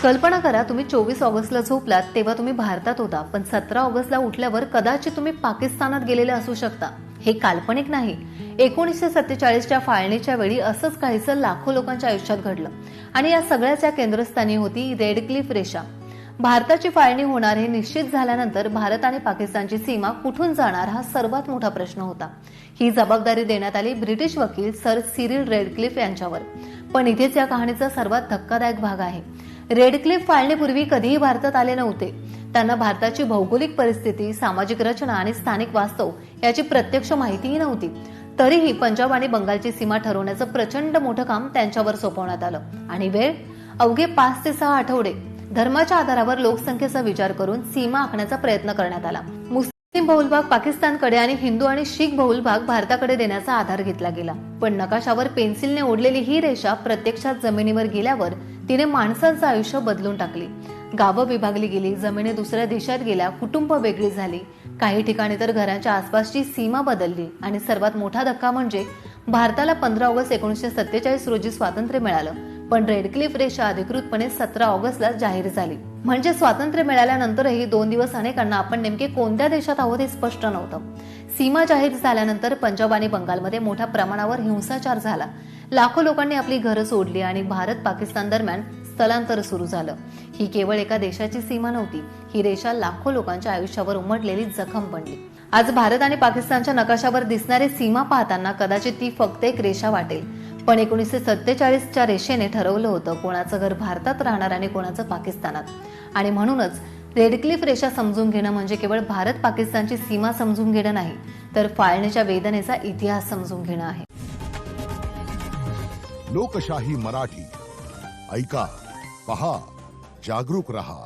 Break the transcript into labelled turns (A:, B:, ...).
A: कल्पना करा, तुम्ही 24 ऑगस्टला झोपलात तेव्हा तुम्ही भारतात होता, पण 17 ऑगस्टला उठल्यावर कदाचित तुम्ही पाकिस्तानात गेलेले असू शकता. हे काल्पनिक नाही. 1947च्या फाळणीच्या वेळी असंच काहीसं लाखो लोकांच्या आयुष्यात घडलं आणि या सगळ्याच्या केंद्रस्थानी होती रेड क्लिफ रेषा. भारताची फाळणी होणार हे निश्चित झाल्यानंतर भारत आणि पाकिस्तानची सीमा कुठून जाणार हा सर्वात मोठा प्रश्न होता. ही जबाबदारी देण्यात आली ब्रिटिश वकील सर सिरिल रेडक्लिफ यांच्यावर. पण इथेच या कहाणीचा सर्वात धक्कादायक भाग आहे. रेडक्लिफ फाळणीपूर्वी कधीही भारतात आले नव्हते. त्यांना भारताची भौगोलिक परिस्थिती, सामाजिक रचना आणि स्थानिक वास्तव याची प्रत्यक्ष माहितीही नव्हती. तरीही पंजाब आणि बंगालची सीमा ठरवण्याचं प्रचंड मोठं काम त्यांच्यावर सोपवण्यात आलं. आणि वेळ अवघे 5 ते 6 आठवडे. धर्माच्या आधारावर लोकसंख्येचा विचार करून सीमा आखण्याचा प्रयत्न करण्यात आला. मुस्लिम बहुल भाग पाकिस्तानकडे आणि हिंदू आणि शीख बहुल भाग भारताकडे देण्याचा आधार घेतला गेला. पण नकाशावर पेन्सिलने ओढलेली ही रेषा प्रत्यक्षात जमिनीवर गेल्यावर तिने माणसांचं आयुष्य बदलून टाकली. गावं विभागली गेली, जमिनी दुसऱ्या देशात गेल्या, कुटुंब वेगळी झाली, काही ठिकाणी तर घराच्या आसपासची सीमा बदलली आणि सर्वात मोठा धक्का म्हणजे भारताला 15 ऑगस्ट 1947 रोजी स्वातंत्र्य मिळालं. पण रेडक्लिफ रेषा अधिकृतपणे 17 ऑगस्टला जाहीर झाली. म्हणजे स्वातंत्र्य मिळाल्यानंतरही 2 दिवस अनेकांना आपण नेमके कोणत्या देशात आहोत हे स्पष्ट नव्हतं. सीमा जाहीर झाल्यानंतर पंजाब आणि बंगालमध्ये मोठ्या प्रमाणावर हिंसाचार झाला. लाखो लोकांनी आपली घरं सोडली आणि भारत पाकिस्तान दरम्यान स्थलांतर सुरू झालं. ही केवळ एका देशाची सीमा नव्हती. ही रेषा लाखो लोकांच्या आयुष्यावर उमटलेली जखम बनली. आज भारत आणि पाकिस्तानच्या नकाशावर दिसणारी सीमा पाहताना कदाचित ती फक्त एक रेषा वाटेल, पण 1947च्या रेषेने ठरवलं होतं कोणाचं घर भारतात राहणार आणि कोणाचं पाकिस्तानात. आणि म्हणूनच रेडक्लिफ रेषा समजून घेणं म्हणजे केवळ भारत पाकिस्तानची सीमा समजून घेणं नाही, तर फाळणीच्या वेदनेचा इतिहास समजून घेणं आहे.
B: लोकशाही मराठी ऐका, पहा, जागरूक रहा.